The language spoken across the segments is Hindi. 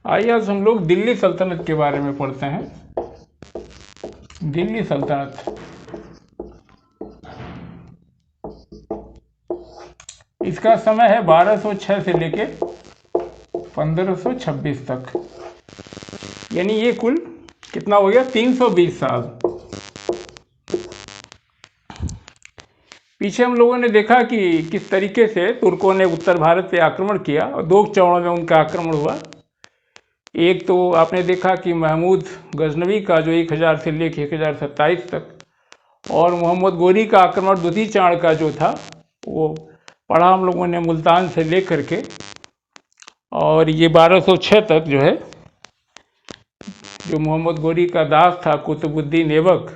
आइए आज हम लोग दिल्ली सल्तनत के बारे में पढ़ते हैं। दिल्ली सल्तनत, इसका समय है 1206 से लेके 1526 तक, यानी ये कुल कितना हो गया, 320 साल। पीछे हम लोगों ने देखा कि किस तरीके से तुर्कों ने उत्तर भारत पे आक्रमण किया और दो चरणों में उनका आक्रमण हुआ। एक तो आपने देखा कि महमूद गजनवी का जो 1000 से लेकर 1027 तक, और मोहम्मद गोरी का आक्रमण द्वितीय चरण का जो था वो पढ़ा हम लोगों ने मुल्तान से लेकर के, और ये 1206 तक जो है, जो मोहम्मद गोरी का दास था कुतुबुद्दीन ऐबक,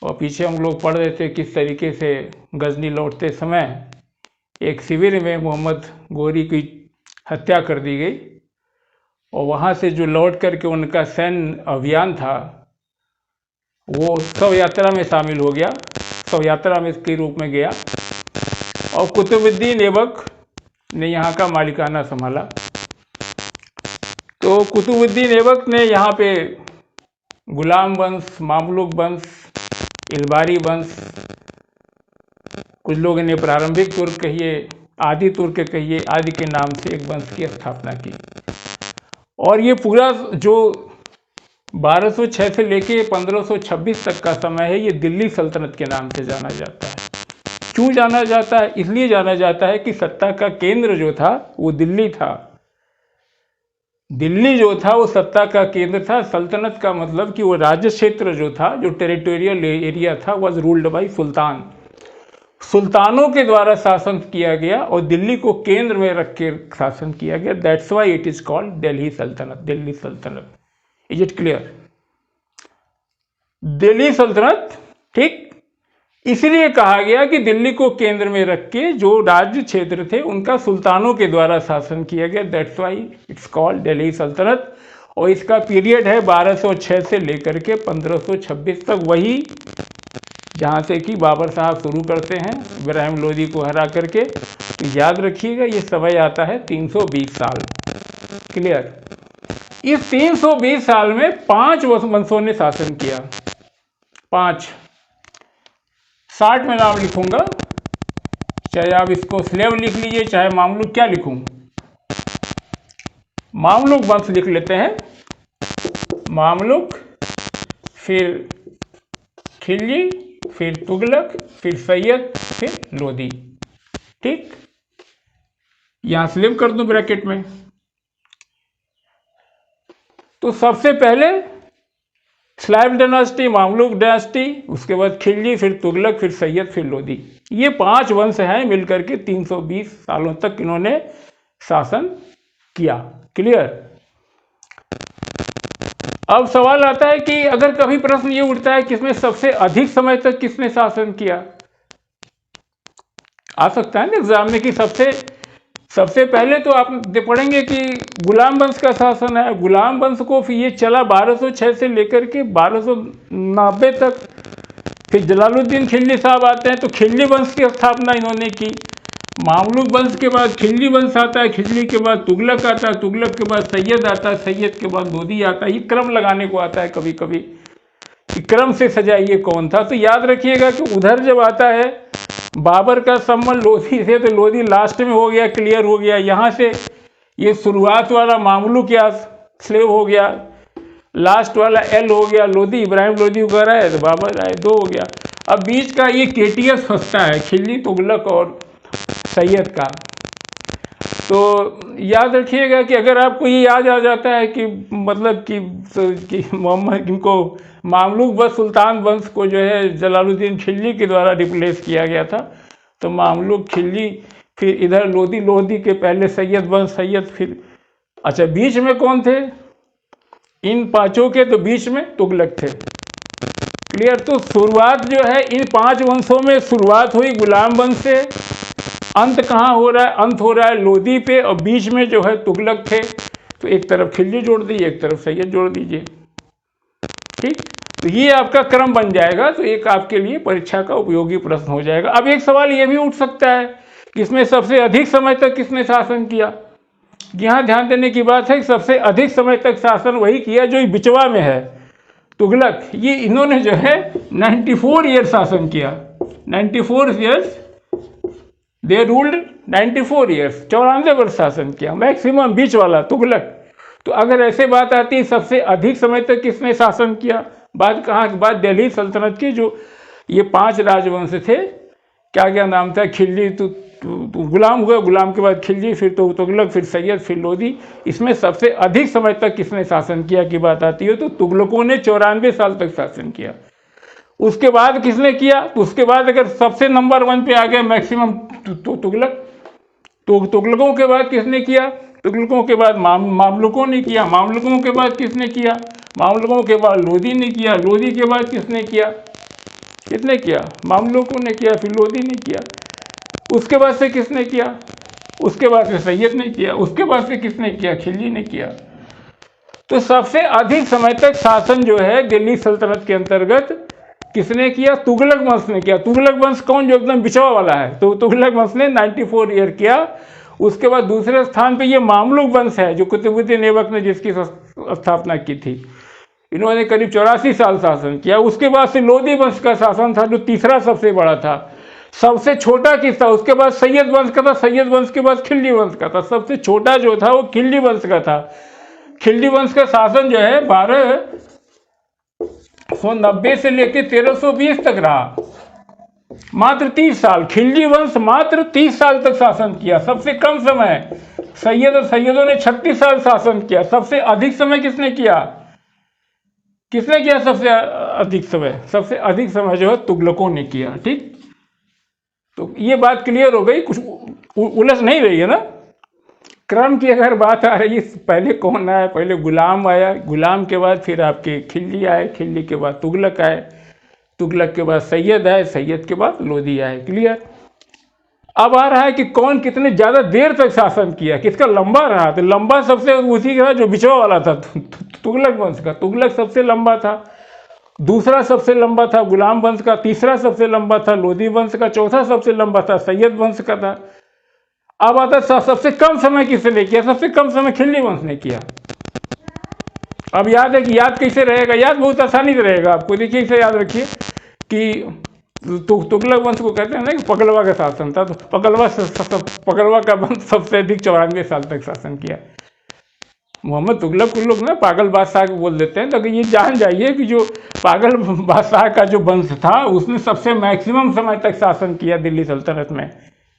और पीछे हम लोग पढ़ रहे थे किस तरीके से गजनी लौटते समय एक शिविर में मोहम्मद गोरी की हत्या कर दी गई, और वहाँ से जो लौट करके उनका सैन्य अभियान था वो शव यात्रा में शामिल हो गया, शव यात्रा में के रूप में गया, और कुतुबुद्दीन ऐबक ने यहाँ का मालिकाना संभाला। तो कुतुबुद्दीन ऐबक ने यहाँ पे गुलाम वंश, मामलुक वंश, इलबारी वंश, कुछ लोगों ने प्रारंभिक तुर्क कहिए, आदि तुर्क कहिए, आदि के नाम से एक वंश की स्थापना की। और ये पूरा जो 1206 से लेके 1526 तक का समय है, ये दिल्ली सल्तनत के नाम से जाना जाता है। क्यों जाना जाता है? इसलिए जाना जाता है कि सत्ता का केंद्र जो था वो दिल्ली था। दिल्ली जो था वो सत्ता का केंद्र था। सल्तनत का मतलब कि वो राज्य क्षेत्र जो था, जो टेरिटोरियल एरिया था, वाज रूल्ड बाय सुल्तान। सुल्तानों के द्वारा शासन किया गया और दिल्ली को केंद्र में रख के शासन किया गया। That's why it is called Delhi सल्तनत, दिल्ली सल्तनत। Is it clear? दिल्ली सल्तनत, ठीक इसलिए कहा गया कि दिल्ली को केंद्र में रख के जो राज्य क्षेत्र थे उनका सुल्तानों के द्वारा शासन किया गया। That's why it's called Delhi सल्तनत। और इसका पीरियड है 1206 से लेकर के 1526 तक, वही जहाँ से कि बाबर साहब शुरू करते हैं इब्राहिम लोदी को हरा करके। तो याद रखिएगा ये समय आता है 320 साल। क्लियर? इस 320 साल में 5 वंशों ने शासन किया। 5, 60 में नाम लिखूंगा, चाहे आप इसको स्लेव लिख लीजिए, चाहे मामलुक, क्या लिखूं? मामलुक वंश लिख लेते हैं। मामलुक, फिर खिलजी, फिर तुगलक, फिर सैयद, फिर लोदी। ठीक, यहां स्लेव कर दूं ब्रैकेट में। तो सबसे पहले स्लाइव डायनास्टी, मामलुक डायनास्टी, उसके बाद खिलजी, फिर तुगलक, फिर सैयद, फिर लोदी। ये 5 वंश हैं, मिलकर के 320 सालों तक इन्होंने शासन किया। क्लियर? अब सवाल आता है कि अगर कभी प्रश्न ये उठता है कि इसमें सबसे अधिक समय तक किसने शासन किया, आ सकता है ना एग्जाम में कि सबसे पहले तो आप पढ़ेंगे कि गुलाम वंश का शासन है। गुलाम वंश को फिर ये चला 1206 से लेकर के 1290 तक। फिर जलालुद्दीन खिलजी साहब आते हैं तो खिलजी वंश की स्थापना इन्होंने की। मामलुक वंश के बाद खिलजी वंश आता है, खिलजी के बाद तुगलक आता है, तुगलक के बाद सैयद आता है, सैयद के बाद लोदी आता है। ये क्रम लगाने को आता है कभी कभी, क्रम से सजाइए कौन था। तो याद रखिएगा कि उधर जब आता है बाबर का संबंध लोधी से, तो लोधी लास्ट में हो गया, क्लियर हो गया। यहाँ से ये शुरुआत वाला मामलुक या स्लेव हो गया, लास्ट वाला एल हो गया लोधी, इब्राहिम लोधी वगैरह है, तो बाबर आए, 2 हो गया। अब बीच का ये केटीएस फंसता है, खिलजी, तुगलक और सैयद का। तो याद रखिएगा कि अगर आपको ये याद आ जाता है कि मतलब कि मोहम्मद इनको मामलुक व सुल्तान वंश को जो है जलालुद्दीन खिलजी के द्वारा रिप्लेस किया गया था, तो मामलुक, खिलजी, फिर इधर लोधी, लोधी के पहले सैयद वंश, सैयद, फिर अच्छा बीच में कौन थे? इन 5 के तो बीच में तुगलक थे। क्लियर? तो शुरुआत जो है इन 5 वंशों में शुरुआत हुई गुलाम वंश से, अंत कहाँ हो रहा है? अंत हो रहा है लोधी पे, और बीच में जो है तुगलक थे। तो एक तरफ खिलजी जोड़ दीजिए, एक तरफ सैयद जोड़ दीजिए। ठीक, तो ये आपका क्रम बन जाएगा। तो एक आपके लिए परीक्षा का उपयोगी प्रश्न हो जाएगा। अब एक सवाल ये भी उठ सकता है कि इसमें सबसे अधिक समय तक किसने शासन किया? यहाँ ध्यान देने की बात है कि सबसे अधिक समय तक शासन वही किया जो बिचवा में है, तुगलक। ये इन्होंने जो है 94 ईयर शासन किया, 94 ईयर्स, दे रूल्ड 94 ईयर्स, 94 वर्ष शासन किया, मैक्सिमम बीच वाला तुगलक। तो अगर ऐसे बात आती है सबसे अधिक समय तक किसने शासन किया, बात कहाँ की बात, दिल्ली सल्तनत की जो ये 5 राजवंश थे, क्या क्या नाम था, खिलजी, तो गुलाम हुआ, गुलाम के बाद खिलजी, फिर तो तुगलक, फिर सैयद, फिर लोधी। इसमें सबसे अधिक समय तक किसने शासन किया की बात आती है तो तुगलकों ने 94 साल तक शासन किया। उसके बाद किसने किया, तो उसके बाद अगर सबसे नंबर 1 पे आ गया मैक्सिमम तो तुगलक। तो तुगलकों के बाद किसने किया, तुगलकों के बाद मामलुकों ने किया, मामलुकों के बाद किसने किया, मामलुकों के बाद लोधी ने किया, लोधी के बाद किसने किया, किसने किया, मामलुकों ने किया, फिर लोधी ने किया। उसके बाद से किसने किया, उसके बाद से सैयद ने किया, उसके बाद से किसने किया, खिलजी ने किया। तो सबसे अधिक समय तक शासन जो है दिल्ली सल्तनत के अंतर्गत किसने किया, तुगलक वंश ने किया। तुगलक वंश कौन, जो एकदम बिछवा वाला है, तो तुगलक वंश ने 94 ईयर किया। उसके बाद दूसरे स्थान पे ये मामलुक वंश है जो कुतुबुद्दीन ऐबक ने जिसकी स्थापना की थी, इन्होंने करीब 84 साल शासन किया। उसके बाद से लोधी वंश का शासन था जो तीसरा सबसे बड़ा था। सबसे छोटा किस था, उसके बाद सैयद वंश का था, सैयद वंश के बाद खिलजी वंश का था। सबसे छोटा जो था वो खिलजी वंश का था। खिलजी वंश का शासन जो है 1290 से लेकर 1320 तक रहा, मात्र 30 साल। खिलजी वंश मात्र 30 साल तक शासन किया, सबसे कम समय। सैयद और सैयदों ने 36 साल शासन किया। सबसे अधिक समय किसने किया, किसने किया सबसे अधिक समय, सबसे अधिक समय जो है तुगलकों ने किया। ठीक, तो ये बात क्लियर हो गई, कुछ उलझ नहीं रही है ना। क्रम की अगर बात आ रही है, पहले कौन आया, पहले गुलाम आया, गुलाम के बाद फिर आपके खिलजी आए, खिलजी के बाद तुगलक आए, तुगलक के बाद सैयद आए, सैयद के बाद लोधी आए। क्लियर। अब आ रहा है कि कौन कितने ज़्यादा देर तक शासन किया, किसका लंबा रहा। तो लंबा सबसे उसी का जो बिछवा वाला था, तुगलक वंश का। तुगलक सबसे लंबा था। दूसरा सबसे लंबा था गुलाम वंश का। तीसरा सबसे लंबा था लोधी वंश का। चौथा सबसे लंबा था सैयद वंश का था। अब आता सबसे कम समय किसने किया, सबसे कम समय खिलजी वंश ने किया। अब याद है कि याद कैसे रहेगा, याद बहुत आसानी से रहेगा आपको। देखिए इसे याद रखिए कि तुगलक वंश को कहते हैं ना कि पकलवा का शासन था। तो पकलवा का वंश सबसे अधिक 94 साल तक शासन किया। मोहम्मद तुगलक को लोग ना पागल बादशाह को बोल देते हैं, तो ये जान जाइए कि जो पागल बादशाह का जो वंश था उसने सबसे मैक्सिमम समय तक शासन किया दिल्ली सल्तनत में।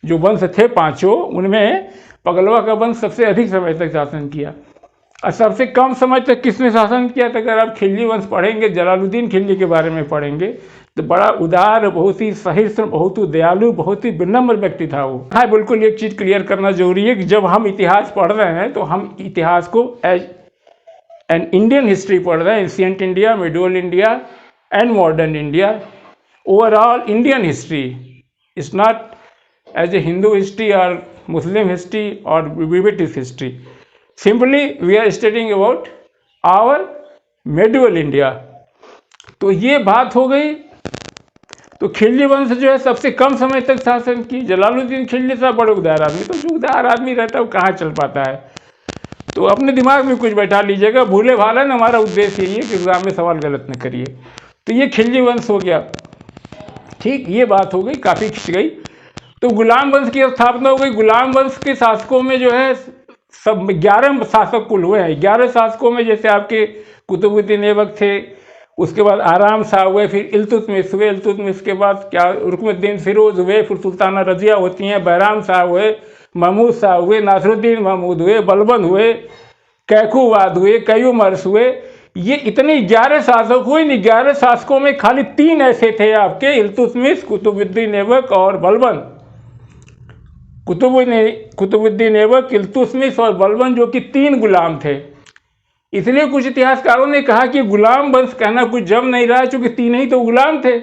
जो वंश थे 5 उनमें पगलवा का वंश सबसे अधिक समय तक शासन किया। और सबसे कम समय तक किसने शासन किया था, अगर आप खिलजी वंश पढ़ेंगे, जलालुद्दीन खिलजी के बारे में पढ़ेंगे, तो बड़ा उदार, बहुत ही सहिष्णु, बहुत ही दयालु, बहुत ही विनम्र व्यक्ति था वो। हाँ, बिल्कुल एक चीज़ क्लियर करना जरूरी है कि जब हम इतिहास पढ़ रहे हैं तो हम इतिहास को एज एन इंडियन हिस्ट्री पढ़ रहे हैं, ancient India, middle India and modern India, overall Indian history. It's not as a Hindu history और मुस्लिम हिस्ट्री और British history. Simply we are studying about our medieval India. तो ये बात हो गई। तो खिलजी वंश जो है सबसे कम समय तक शासन की। जलालुद्दीन खिलजी साहब बड़े उदार आदमी, तो जो उदार आदमी रहता है वो कहाँ चल पाता है। तो अपने दिमाग में कुछ बैठा लीजिएगा, भूले भाला ना, हमारा उद्देश्य यही है कि एग्जाम में सवाल गलत न करिए। तो ये खिलजी वंश हो गया। ठीक, ये बात हो गई, काफ़ी खिंच गई। तो गुलाम वंश की स्थापना हो गई। गुलाम वंश के शासकों में जो है सब 11 शासक कुल हुए हैं। 11 शासकों में जैसे आपके कुतुबुद्दीन ऐबक थे, उसके बाद आराम शाह हुए, फिर इल्तुतमिश हुए, इल्तुतमिश के बाद क्या रुकनुद्दीन फिरोज हुए, फिर सुल्ताना रजिया होती हैं, बैराम शाह हुए, महमूद शाह हुए, नासरुद्दीन महमूद हुए, बलबन हुए, कैकूवाद हुए, कयूमर्स हुए। ये इतने 11 शासक हुए। इन 11 शासकों में खाली 3 ऐसे थे आपके, इल्तुतमिश, कुतुबुद्दीन ऐबक और बलबन। कुतुबुद्दीन ऐबक, इल्तुतमिश और बलबन, जो कि 3 गुलाम थे। इसलिए कुछ इतिहासकारों ने कहा कि गुलाम वंश कहना कुछ जम नहीं रहा, क्योंकि 3 ही तो गुलाम थे।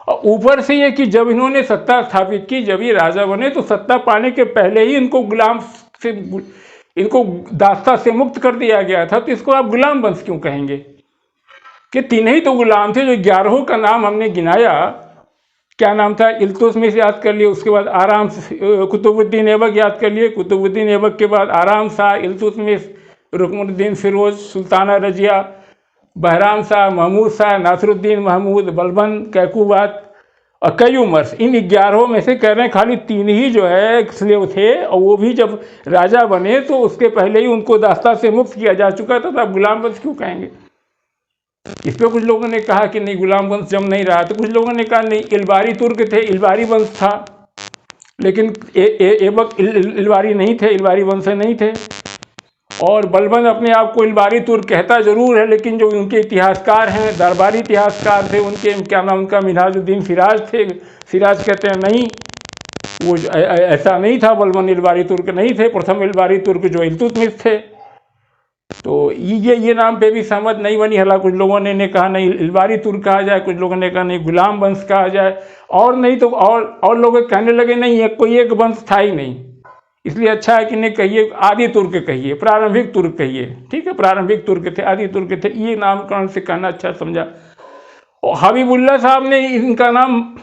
और ऊपर से ये कि जब इन्होंने सत्ता स्थापित की, जब ये राजा बने, तो सत्ता पाने के पहले ही इनको गुलाम से, इनको दास्ता से मुक्त कर दिया गया था। तो इसको आप गुलाम वंश क्यों कहेंगे, कि 3 ही तो गुलाम थे। जो 11 का नाम हमने गिनाया, क्या नाम था, इल्तुतमिश याद कर लिए, उसके बाद आराम से कुतुबुद्दीन ऐबक याद कर लिए, कुतुबुद्दीन ऐबक के बाद आराम शाह, इल्तुतमिश, रुकनुद्दीन फिरोज, सुल्ताना रजिया, बहराम शाह, महमूद शाह, नासिरुद्दीन महमूद, बलबन, कैकूबात और कई उमर। इन 11 में से कह रहे हैं खाली 3 ही जो है स्लेव थे, और वो भी जब राजा बने तो उसके पहले ही उनको दास्ता से मुक्त किया जा चुका था, तो आप गुलाम वंश क्यों कहेंगे। इस पर कुछ लोगों ने कहा कि नहीं गुलाम वंश जम नहीं रहा, तो कुछ लोगों ने कहा नहीं इलबारी तुर्क थे, इलबारी वंश था, लेकिन ऐबक इलबारी नहीं थे, इलबारी वंश से नहीं थे। और बलबन अपने आप को इलबारी तुर्क कहता जरूर है, लेकिन जो उनके इतिहासकार हैं, दरबारी इतिहासकार थे उनके, क्या नाम उनका, मिन्हाजुद्दीन सिराज थे, सिराज कहते हैं नहीं वो ऐसा नहीं था, बलबन इलबारी तुर्क नहीं थे, प्रथम इलबारी तुर्क जो इल्तुतमिश थे। तो ये नाम पे भी सहमत नहीं बनी। हालांकि कुछ लोगों ने कहा नहीं इलबारी तुर्क कहा जाए, कुछ लोगों ने कहा नहीं गुलाम वंश कहा जाए, और नहीं तो और लोग कहने लगे नहीं कोई एक वंश था ही नहीं, इसलिए अच्छा है कि नहीं कहिए आदि तुर्क कहिए, प्रारंभिक तुर्क कहिए, ठीक है, प्रारंभिक तुर्क थे, आदि तुर्क थे, ये नामकरण से कहना अच्छा समझा। और हबीबुल्लाह साहब ने इनका नाम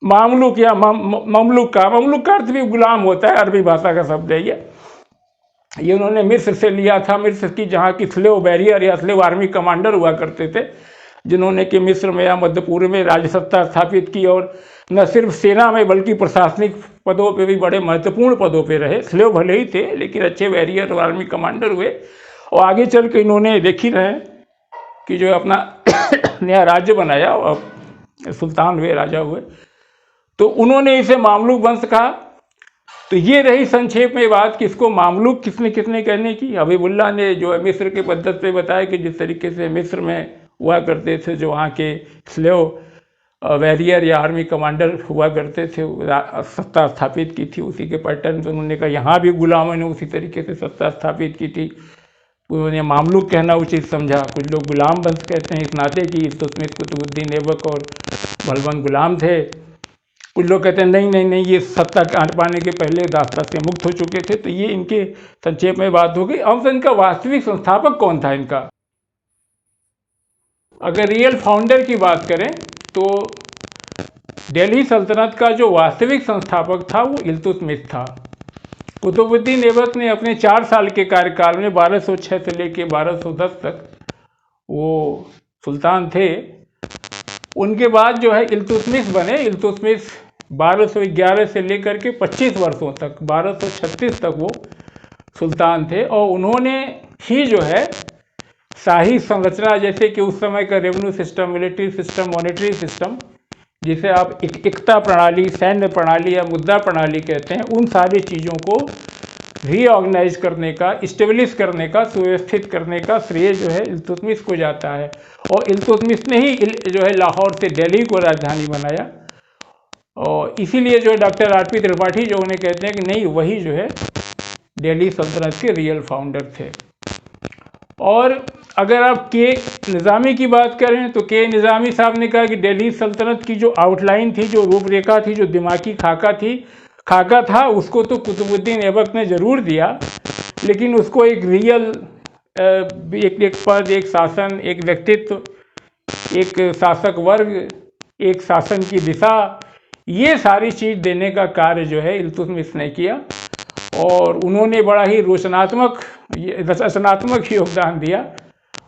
मामलुक या ममलुक का अर्थ भी गुलाम होता है, अरबी भाषा का शब्द है ये उन्होंने मिस्र से लिया था, मिस्र की जहाँ की स्लेव बैरियर या स्लेव आर्मी कमांडर हुआ करते थे, जिन्होंने कि मिस्र में या मध्य पूर्व में राजसत्ता स्थापित की, और न सिर्फ सेना में बल्कि प्रशासनिक पदों पे भी बड़े महत्वपूर्ण पदों पे रहे। स्लेव भले ही थे लेकिन अच्छे बैरियर और आर्मी कमांडर हुए, और आगे चल के इन्होंने देख ही रहे कि जो अपना नया राज्य बनाया और सुल्तान हुए, राजा हुए, तो उन्होंने इसे मामलुक वंश कहा। तो ये रही संक्षेप में बात कि इसको मामलुक किसने कहने की। हबीबुल्लाह ने जो है मिस्र के पद्धति पे बताया कि जिस तरीके से मिस्र में हुआ करते थे जो वहाँ के स्लेव वैरियर या आर्मी कमांडर हुआ करते थे, सत्ता स्थापित की थी, उसी के पैटर्न पे उन्होंने कहा यहाँ भी गुलामों ने उसी तरीके से सत्ता स्थापित की थी। उन्होंने मामलुक कहना उचित समझा। कुछ लोग गुलाम वंश कहते हैं इस नाते कि इल्तुतमिश, कुतुबुद्दीन ऐबक और बलबन गुलाम थे। कुछ लोग कहते हैं नहीं ये सत्ता पाने के पहले दास्ता से मुक्त हो चुके थे। तो ये इनके संक्षेप में बात हो गई। अब इनका वास्तविक संस्थापक कौन था इनका। अगर रियल फाउंडर की बात करें तो दिल्ली सल्तनत का जो वास्तविक संस्थापक था वो इल्तुतमिश था। कुतुबुद्दीन ऐबक ने अपने 4 साल के कार्यकाल में 1206 से लेकर 1210 तक वो सुल्तान थे। उनके बाद जो है इल्तुतमिश बने। इल्तुतमिश 1211 से लेकर के 25 वर्षों तक 1236 तक वो सुल्तान थे, और उन्होंने ही जो है शाही संरचना, जैसे कि उस समय का revenue system, military system, monetary system, जिसे आप एकता प्रणाली, सैन्य प्रणाली या मुद्रा प्रणाली कहते हैं, उन सारी चीज़ों को रीऑर्गेनाइज करने का, इस्टेब्लिश करने का, सुव्यवस्थित करने का श्रेय जो है इल्तुतमिश को जाता है। और इल्तुतमिश ने ही जो है लाहौर से दिल्ली को राजधानी बनाया, और इसीलिए जो है डॉक्टर आर.पी. त्रिपाठी जो उन्हें कहते हैं कि नहीं वही जो है दिल्ली सल्तनत के रियल फाउंडर थे। और अगर आप के निज़ामी की बात करें तो के निज़ामी साहब ने कहा कि दिल्ली सल्तनत की जो आउटलाइन थी, जो रूपरेखा थी, जो दिमागी खाका था, उसको तो कुतुबुद्दीन ऐबक ने ज़रूर दिया, लेकिन उसको एक रियल एक पद, एक शासन, एक व्यक्तित्व, एक शासक वर्ग, एक शासन की दिशा, ये सारी चीज़ देने का कार्य जो है इल्तुतमिश ने किया। और उन्होंने बड़ा ही रचनात्मक योगदान दिया,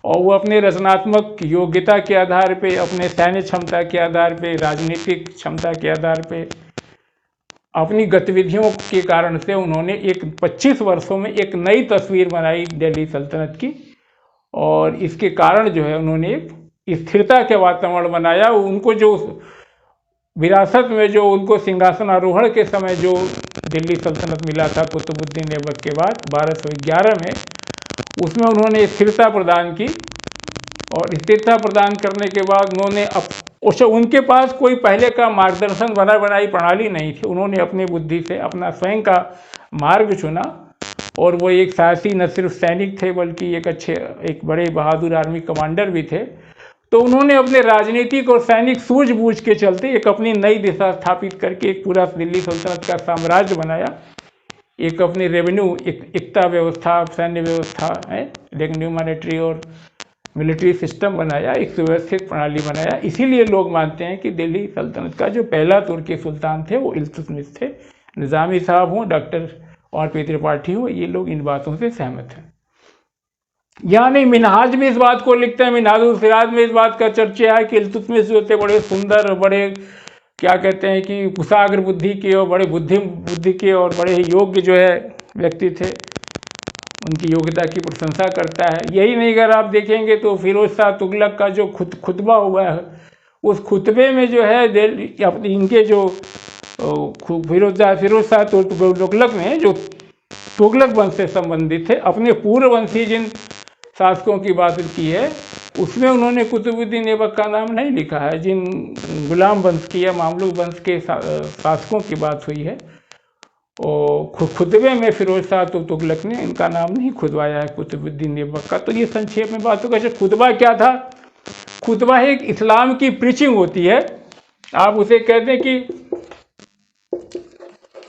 और वो अपने रचनात्मक योग्यता के आधार पे, अपने सैन्य क्षमता के आधार पे, राजनीतिक क्षमता के आधार पे, अपनी गतिविधियों के कारण से उन्होंने 25 वर्षों में एक नई तस्वीर बनाई दिल्ली सल्तनत की। और इसके कारण जो है उन्होंने एक स्थिरता के वातावरण बनाया। उनको जो विरासत में जो उनको सिंहासनारोहण के समय जो दिल्ली सल्तनत मिला था कुतुबुद्दीन ऐबक के बाद 1211 में, उसमें उन्होंने स्थिरता प्रदान की। और स्थिरता प्रदान करने के बाद उन्होंने उनके पास कोई पहले का मार्गदर्शन बनाई प्रणाली नहीं थी। उन्होंने अपनी बुद्धि से अपना स्वयं का मार्ग चुना, और वो एक साहसी न सिर्फ सैनिक थे बल्कि एक बड़े बहादुर आर्मी कमांडर भी थे। तो उन्होंने अपने राजनीतिक और सैनिक सूझबूझ के चलते एक अपनी नई दिशा स्थापित करके एक पूरा दिल्ली सल्तनत का साम्राज्य बनाया। एक अपनी रेवेन्यू एकता व्यवस्था, सैन्य व्यवस्था है, रेवेन्यू, मॉनेटरी और मिलिट्री सिस्टम बनाया, एक सुव्यवस्थित प्रणाली बनाया। इसीलिए लोग मानते हैं कि दिल्ली सल्तनत का जो पहला तुर्की सुल्तान थे वो इल्तुतमिश थे। निज़ामी साहब हों, डॉक्टर और पी त्रिपाठी हो, ये लोग इन बातों से सहमत हैं। यहाँ नहीं, मिनहाज में इस बात को लिखते हैं, मिनहाजुल सिराज में इस बात का चर्चा है कि इल्तुतमिश जो थे बड़े सुंदर, बड़े क्या कहते हैं कि कुशाग्र बुद्धि के और बड़े बुद्धि के और बड़े योग्य जो है व्यक्ति थे, उनकी योग्यता की प्रशंसा करता है। यही नहीं, अगर आप देखेंगे तो फिरोज शाह तुगलक का जो खुतबा हुआ है, उस खुतबे में जो है इनके जो फिरोज शाह तुगलक ने जो तुगलक वंश से संबंधित थे अपने पूर्ववंशी जिन शासकों की बात की है, उसमें उन्होंने कुतुबुद्दीन ऐबक का नाम नहीं लिखा है। जिन गुलाम वंश की या मामलुक वंश के शासकों की बात हुई है, और खुतबे में फिरोज शाह तुगलक ने इनका नाम नहीं खुदवाया है कुतुबुद्दीन ऐबक का। तो ये संक्षेप में बात होगा। खुतबा क्या था? खुतबा एक इस्लाम की प्रीचिंग होती है। आप उसे कहते हैं कि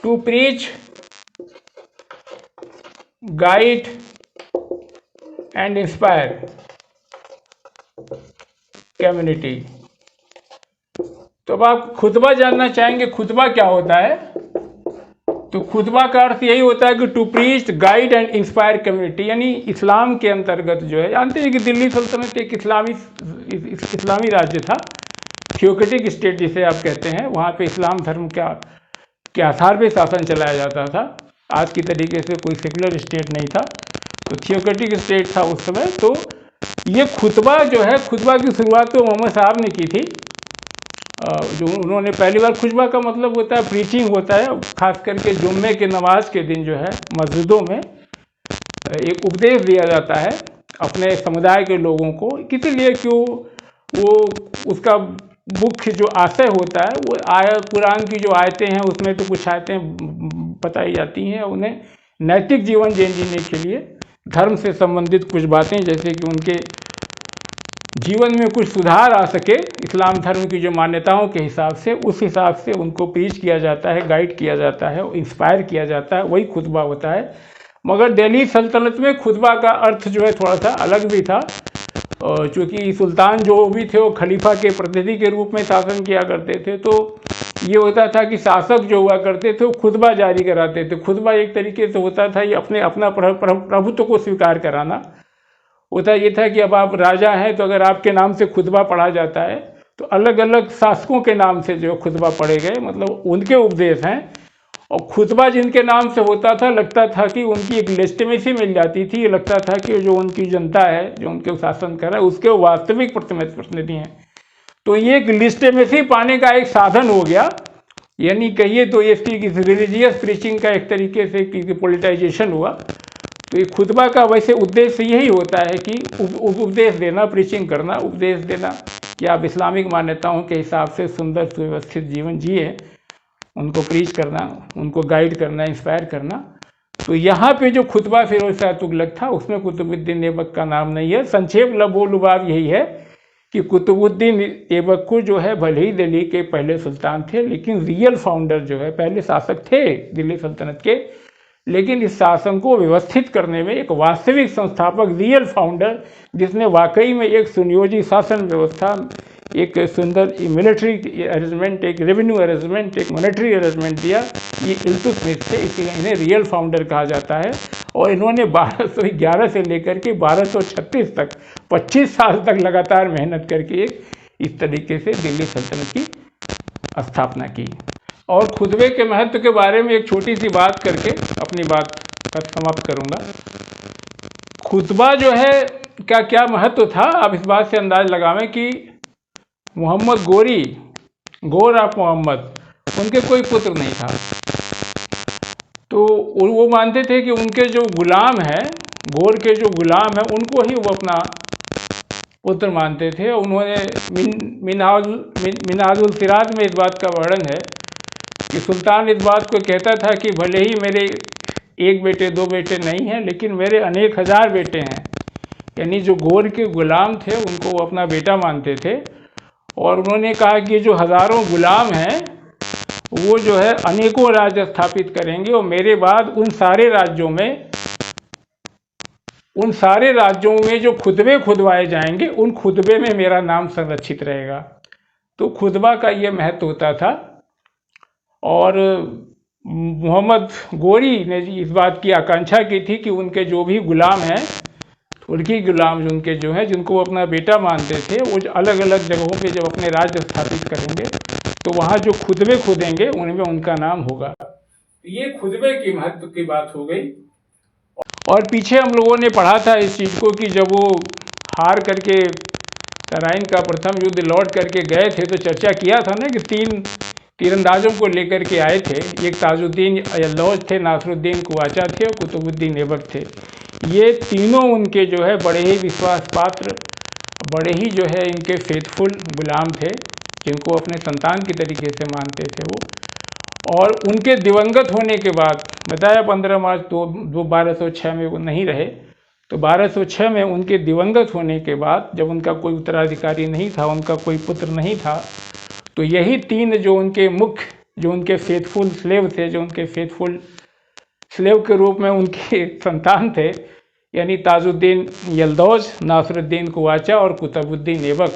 to preach, guide and inspire community. तो अब आप खुतबा जानना चाहेंगे, खुतबा क्या होता है? तो खुतबा का अर्थ यही होता है कि to preach, guide and inspire community, यानी इस्लाम के अंतर्गत जो है, जानते हैं कि दिल्ली सल्तनत एक इस्लामी राज्य था, थियोक्रेटिक स्टेट जिसे आप कहते हैं। वहाँ पे इस्लाम धर्म के आधार पे शासन चलाया जाता था। आज की तरीके से कोई सेकुलर स्टेट नहीं था, तो थियोक्रेटिक स्टेट था उस समय। तो ये खुतबा जो है, खुतबा की शुरुआत तो मोहम्मद साहब ने की थी। जो उन्होंने पहली बार, खुतबा का मतलब होता है प्रीचिंग होता है, खास करके जुम्मे के नमाज के दिन जो है मस्जिदों में एक उपदेश दिया जाता है अपने समुदाय के लोगों को। किस लिए? क्यों? वो उसका मुख्य जो आशय होता है वो कुरान की जो आयतें हैं, उसमें तो कुछ आयतें बताई जाती हैं उन्हें नैतिक जीवन जीने के लिए, धर्म से संबंधित कुछ बातें, जैसे कि उनके जीवन में कुछ सुधार आ सके इस्लाम धर्म की जो मान्यताओं के हिसाब से, उस हिसाब से उनको प्रीच किया जाता है, गाइड किया जाता है, इंस्पायर किया जाता है, वही खुतबा होता है। मगर दिल्ली सल्तनत में खुतबा का अर्थ जो है थोड़ा सा अलग भी था। चूँकि सुल्तान जो भी थे वो खलीफा के प्रतिनिधि के रूप में शासन किया करते थे, तो ये होता था कि शासक जो हुआ करते थे वो खुतबा जारी कराते थे। खुतबा एक तरीके से होता था ये अपना प्रभुत्व को स्वीकार कराना होता। ये था कि अब आप राजा हैं, तो अगर आपके नाम से खुतबा पढ़ा जाता है तो अलग अलग शासकों के नाम से जो खुतबा पढ़े गए, मतलब उनके उपदेश हैं। और खुतबा जिनके नाम से होता था, लगता था कि उनकी एक लेजिटिमेसी मिल जाती थी। ये लगता था कि जो उनकी जनता है, जो उनके शासन कर रहा है, उसके वास्तविक प्रतिनिधि हैं। तो ये एक लेजिटिमेसी पाने का एक साधन हो गया। यानी कहिए तो इसकी रिलीजियस प्रीचिंग का एक तरीके से पॉलिटाइजेशन हुआ। तो ये खुतबा का वैसे उद्देश्य यही होता है कि उपदेश देना, प्रीचिंग करना, उपदेश देना कि आप इस्लामिक मान्यताओं के हिसाब से सुंदर सुव्यवस्थित जीवन जिए, उनको प्रीच करना, उनको गाइड करना, इंस्पायर करना। तो यहाँ पे जो खुतबा फिरोज शाह तुगलक था, उसमें कुतुबुद्दीन ऐबक का नाम नहीं है। संक्षेप लबोलुबाब यही है कि कुतुबुद्दीन ऐबक को जो है भले ही दिल्ली के पहले सुल्तान थे, लेकिन रियल फाउंडर जो है, पहले शासक थे दिल्ली सल्तनत के, लेकिन इस शासन को व्यवस्थित करने में एक वास्तविक संस्थापक, रियल फाउंडर, जिसने वाकई में एक सुनियोजित शासन व्यवस्था, एक सुंदर मिलिट्री अरेंजमेंट, एक रेवेन्यू अरेंजमेंट, एक मॉनेटरी अरेंजमेंट दिया, ये इल्तुतमिश थे। इसलिए इन्हें रियल फाउंडर कहा जाता है। और इन्होंने 1211 से लेकर के 1236 तक 25 साल तक लगातार मेहनत करके एक इस तरीके से दिल्ली सल्तनत की स्थापना की। और खुतबे के महत्व के बारे में एक छोटी सी बात करके अपनी बात का समाप्त करूंगा। खुतबा जो है का क्या महत्व था, आप इस बात से अंदाज लगावें कि मोहम्मद गौर ऑफ मोहम्मद, उनके कोई पुत्र नहीं था। तो वो मानते थे कि उनके जो गुलाम हैं, गौर के जो गुलाम हैं, उनको ही वो अपना पुत्र मानते थे। उन्होंने मिनहाजुल सिराज में इस बात का वर्णन है कि सुल्तान इस बात को कहता था कि भले ही मेरे एक बेटे, दो बेटे नहीं हैं, लेकिन मेरे अनेक हज़ार बेटे हैं। यानी जो गौर के गुलाम थे उनको वो अपना बेटा मानते थे। और उन्होंने कहा कि जो हज़ारों गुलाम हैं वो जो है अनेकों राज्य स्थापित करेंगे, और मेरे बाद उन सारे राज्यों में उन सारे राज्यों में जो खुतबे खुदवाए जाएंगे उन खुतबे में मेरा नाम संरक्षित रहेगा। तो खुतबा का ये महत्व होता था। और मोहम्मद गोरी ने इस बात की आकांक्षा की थी कि उनके जो भी गुलाम हैं, तुर्की गुलाम उनके जो है, जिनको वो अपना बेटा मानते थे, वो अलग अलग जगहों पे जब अपने राज्य स्थापित करेंगे तो वहाँ जो खुतबे खुदेंगे उनमें उनका नाम होगा। ये खुतबे की महत्व की बात हो गई। और पीछे हम लोगों ने पढ़ा था इस चीज़ को कि जब वो हार करके तराइन का प्रथम युद्ध लौट करके गए थे तो चर्चा किया था ना कि 3 तीरंदाजों को लेकर के आए थे। एक ताजुद्दीन यल्दौज थे, नासरुद्दीन कुवाचा थे और कुतुबुद्दीन ऐबक थे। ये तीनों उनके जो है बड़े ही विश्वास पात्र, बड़े ही जो है इनके फेथफुल गुलाम थे, जिनको अपने संतान की तरीके से मानते थे वो। और उनके दिवंगत होने के बाद बताया 15 मार्च 1206 में वो नहीं रहे, तो 1206 में उनके दिवंगत होने के बाद जब उनका कोई उत्तराधिकारी नहीं था, उनका कोई पुत्र नहीं था, तो यही 3 जो उनके मुख्य, जो उनके फेथफुल स्लेव थे, जो उनके फेथफुल स्लेव के रूप में उनके संतान थे, यानी ताजुद्दीन यल्दौज, नासरुद्दीन कुवाचा और कुतुबुद्दीन ऐबक,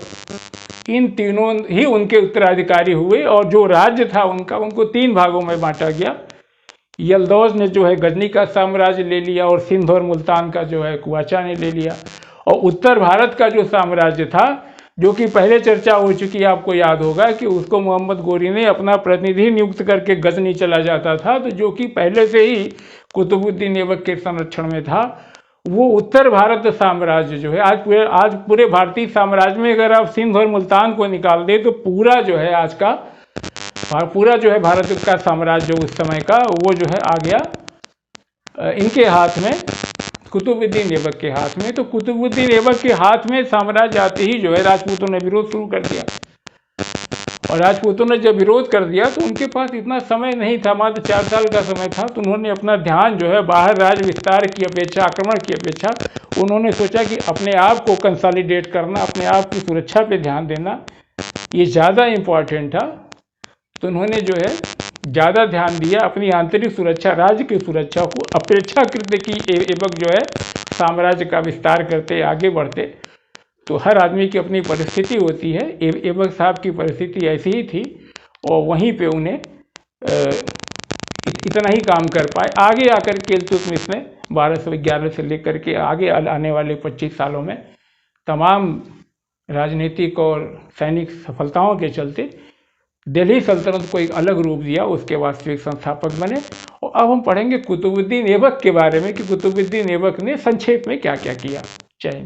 इन तीनों ही उनके उत्तराधिकारी हुए। और जो राज्य था उनका, उनको 3 भागों में बांटा गया। यल्दौज ने जो है गजनी का साम्राज्य ले लिया और सिंध और मुल्तान का जो है कुवाचा ने ले लिया। और उत्तर भारत का जो साम्राज्य था, जो कि पहले चर्चा हो चुकी है, आपको याद होगा कि उसको मोहम्मद गोरी ने अपना प्रतिनिधि नियुक्त करके गजनी चला जाता था, तो जो कि पहले से ही कुतुबुद्दीन ऐबक के संरक्षण में था। वो उत्तर भारत साम्राज्य जो है, आज पूरे भारतीय साम्राज्य में अगर आप सिंध और मुल्तान को निकाल दें तो पूरा जो है आज का पूरा जो है भारत का साम्राज्य उस समय का, वो जो है आ गया इनके हाथ में, कुतुबुद्दीन ऐबक के हाथ में। तो कुतुबुद्दीन ऐबक के हाथ में साम्राज्य आते ही जो है राजपूतों ने विरोध शुरू कर दिया। और राजपूतों ने जब विरोध कर दिया तो उनके पास इतना समय नहीं था, मात्र 4 साल का समय था। तो उन्होंने अपना ध्यान जो है बाहर राज्य विस्तार की अपेक्षा, आक्रमण की अपेक्षा, उन्होंने सोचा कि अपने आप को कंसोलिडेट करना, अपने आप की सुरक्षा पे ध्यान देना, ये ज़्यादा इम्पोर्टेंट था। तो उन्होंने जो है ज़्यादा ध्यान दिया अपनी आंतरिक सुरक्षा, राज्य की सुरक्षा को अपेक्षाकृत की। ऐबक जो है साम्राज्य का विस्तार करते, आगे बढ़ते। तो हर आदमी की अपनी परिस्थिति होती है। ऐबक साहब की परिस्थिति ऐसी ही थी और वहीं पे उन्हें इतना ही काम कर पाए। आगे आकर के इल्तुतमिश ने 1211 से लेकर के आगे आने वाले 25 सालों में तमाम राजनीतिक और सैनिक सफलताओं के चलते दिल्ली सल्तनत को एक अलग रूप दिया, उसके वास्तविक संस्थापक बने। और अब हम पढ़ेंगे कुतुबुद्दीन ऐबक के बारे में कि कुतुबुद्दीन ऐबक ने संक्षेप में क्या क्या किया। जय हिंद।